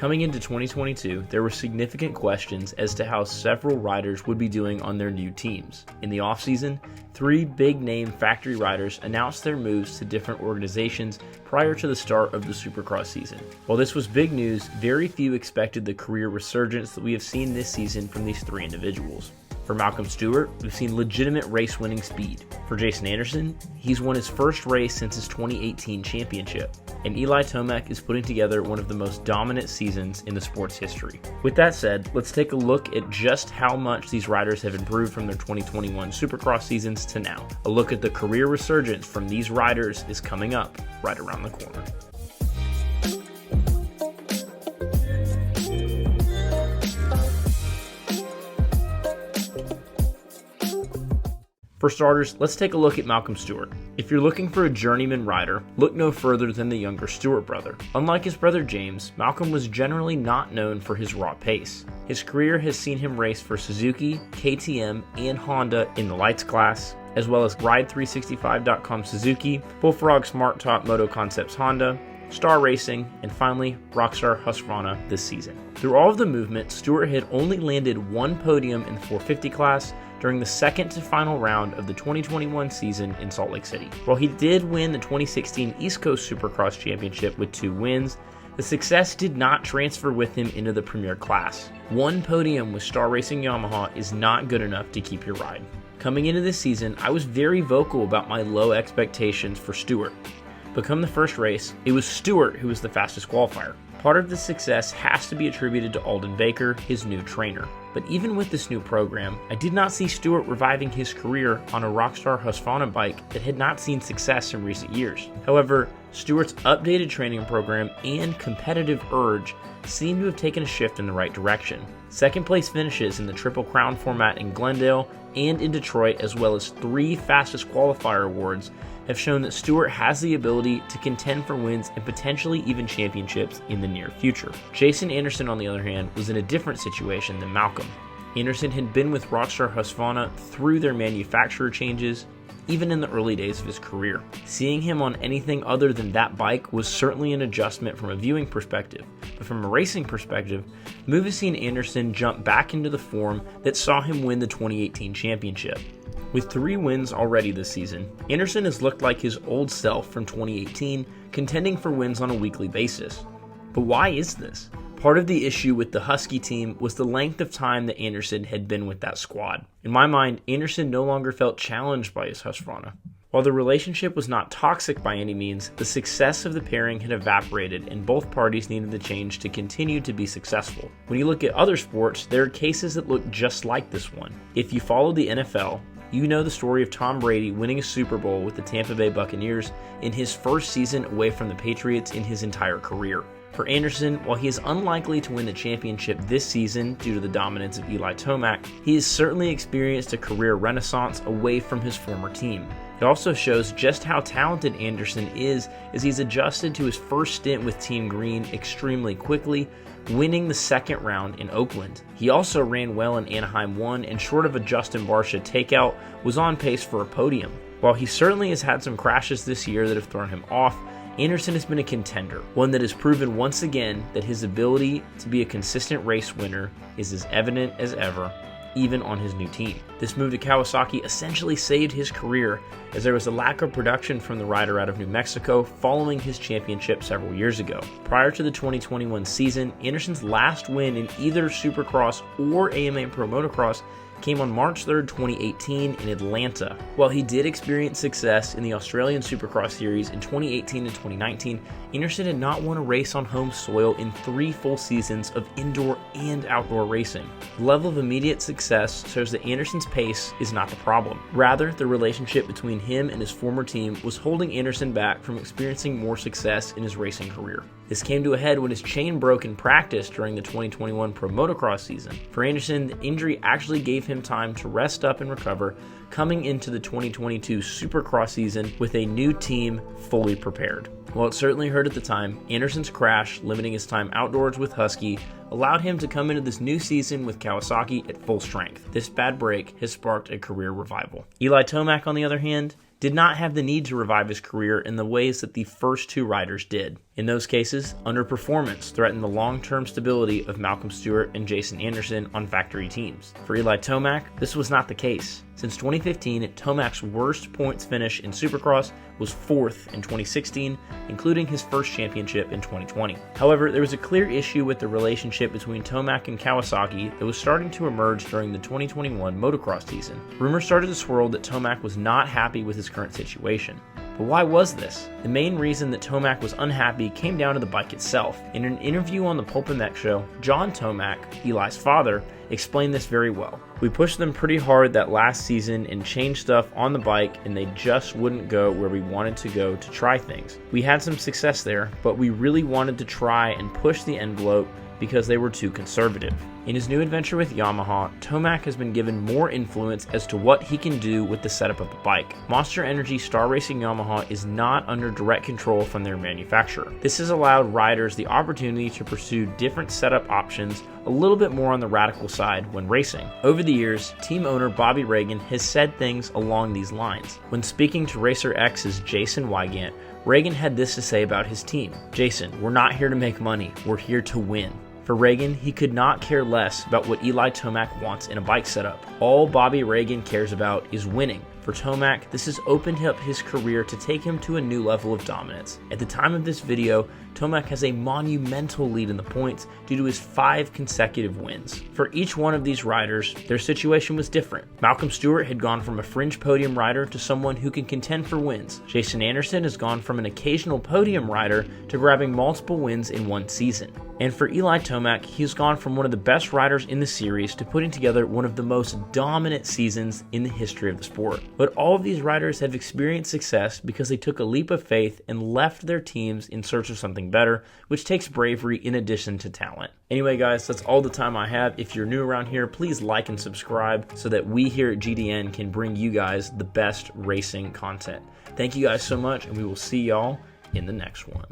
Coming into 2022, there were significant questions as to how several riders would be doing on their new teams. In the offseason, 3 big-name factory riders announced their moves to different organizations prior to the start of the Supercross season. While this was big news, very few expected the career resurgence that we have seen this season from these 3 individuals. For Malcolm Stewart, we've seen legitimate race-winning speed. For Jason Anderson, he's won his first race since his 2018 championship. And Eli Tomac is putting together one of the most dominant seasons in the sport's history. With that said, let's take a look at just how much these riders have improved from their 2021 Supercross seasons to now. A look at the career resurgence from these riders is coming up right around the corner. For starters, let's take a look at Malcolm Stewart. If you're looking for a journeyman rider, look no further than the younger Stewart brother. Unlike his brother James, Malcolm was generally not known for his raw pace. His career has seen him race for Suzuki, KTM, and Honda in the lights class, as well as Ride365.com Suzuki, Bullfrog Smart Top Moto Concepts Honda, Star Racing, and finally Rockstar Husqvarna this season. Through all of the movement, Stewart had only landed 1 podium in the 450 class during the second to final round of the 2021 season in Salt Lake City. While he did win the 2016 East Coast Supercross Championship with 2 wins, the success did not transfer with him into the Premier class. 1 podium with Star Racing Yamaha is not good enough to keep your ride. Coming into this season, I was very vocal about my low expectations for Stewart. But come the first race, it was Stewart who was the fastest qualifier. Part of the success has to be attributed to Alden Baker, his new trainer. But even with this new program, I did not see Stewart reviving his career on a Rockstar Husqvarna bike that had not seen success in recent years. However, Stewart's updated training program and competitive urge seem to have taken a shift in the right direction. Second place finishes in the Triple Crown format in Glendale and in Detroit, as well as 3 fastest qualifier awards, have shown that Stewart has the ability to contend for wins and potentially even championships in the near future. Jason Anderson, on the other hand, was in a different situation than Malcolm. Anderson had been with Rockstar Husqvarna through their manufacturer changes, even in the early days of his career. Seeing him on anything other than that bike was certainly an adjustment from a viewing perspective, but from a racing perspective, the move has seen Anderson jump back into the form that saw him win the 2018 championship. With 3 wins already this season, Anderson has looked like his old self from 2018, contending for wins on a weekly basis. But why is this? Part of the issue with the Husky team was the length of time that Anderson had been with that squad. In my mind, Anderson no longer felt challenged by his Husqvarna. While the relationship was not toxic by any means, the success of the pairing had evaporated and both parties needed the change to continue to be successful. When you look at other sports, there are cases that look just like this one. If you follow the NFL, you know the story of Tom Brady winning a Super Bowl with the Tampa Bay Buccaneers in his first season away from the Patriots in his entire career. For Anderson, while he is unlikely to win the championship this season due to the dominance of Eli Tomac, he has certainly experienced a career renaissance away from his former team. It also shows just how talented Anderson is as he's adjusted to his first stint with Team Green extremely quickly, winning the second round in Oakland. He also ran well in Anaheim 1 and short of a Justin Barcia takeout, was on pace for a podium. While he certainly has had some crashes this year that have thrown him off, Anderson has been a contender, one that has proven once again that his ability to be a consistent race winner is as evident as ever, even on his new team. This move to Kawasaki essentially saved his career, as there was a lack of production from the rider out of New Mexico following his championship several years ago. Prior to the 2021 season, Anderson's last win in either Supercross or AMA Pro Motocross came on March 3rd, 2018 in Atlanta. While he did experience success in the Australian Supercross Series in 2018 and 2019, Anderson had not won a race on home soil in 3 full seasons of indoor and outdoor racing. The level of immediate success shows that Anderson's pace is not the problem. Rather, the relationship between him and his former team was holding Anderson back from experiencing more success in his racing career. This came to a head when his chain broke in practice during the 2021 Pro Motocross season. For Anderson, the injury actually gave him time to rest up and recover, coming into the 2022 Supercross season with a new team fully prepared. While it certainly hurt at the time, Anderson's crash, limiting his time outdoors with Husky, allowed him to come into this new season with Kawasaki at full strength. This bad break has sparked a career revival. Eli Tomac, on the other hand, did not have the need to revive his career in the ways that the first 2 riders did. In those cases, underperformance threatened the long-term stability of Malcolm Stewart and Jason Anderson on factory teams. For Eli Tomac, this was not the case. Since 2015, Tomac's worst points finish in Supercross was 4th in 2016, including his first championship in 2020. However, there was a clear issue with the relationship between Tomac and Kawasaki that was starting to emerge during the 2021 motocross season. Rumors started to swirl that Tomac was not happy with his current situation. But why was this? The main reason that Tomac was unhappy came down to the bike itself. In an interview on the Pulp and Mech show, John Tomac, Eli's father, explained this very well. We pushed them pretty hard that last season and changed stuff on the bike, and they just wouldn't go where we wanted to go to try things. We had some success there, but we really wanted to try and push the envelope because they were too conservative. In his new adventure with Yamaha, Tomac has been given more influence as to what he can do with the setup of the bike. Monster Energy Star Racing Yamaha is not under direct control from their manufacturer. This has allowed riders the opportunity to pursue different setup options a little bit more on the radical side when racing. Over the years, team owner Bobby Reagan has said things along these lines. When speaking to Racer X's Jason Wygant, Reagan had this to say about his team. "Jason, we're not here to make money, we're here to win." For Reagan, he could not care less about what Eli Tomac wants in a bike setup. All Bobby Reagan cares about is winning. For Tomac, this has opened up his career to take him to a new level of dominance. At the time of this video, Tomac has a monumental lead in the points due to his 5 consecutive wins. For each one of these riders, their situation was different. Malcolm Stewart had gone from a fringe podium rider to someone who can contend for wins. Jason Anderson has gone from an occasional podium rider to grabbing multiple wins in one season. And for Eli Tomac, he's gone from one of the best riders in the series to putting together one of the most dominant seasons in the history of the sport. But all of these riders have experienced success because they took a leap of faith and left their teams in search of something better, which takes bravery in addition to talent. Anyway guys, that's all the time I have. If you're new around here, please like and subscribe so that we here at GDN can bring you guys the best racing content. Thank you guys so much, and we will see y'all in the next one.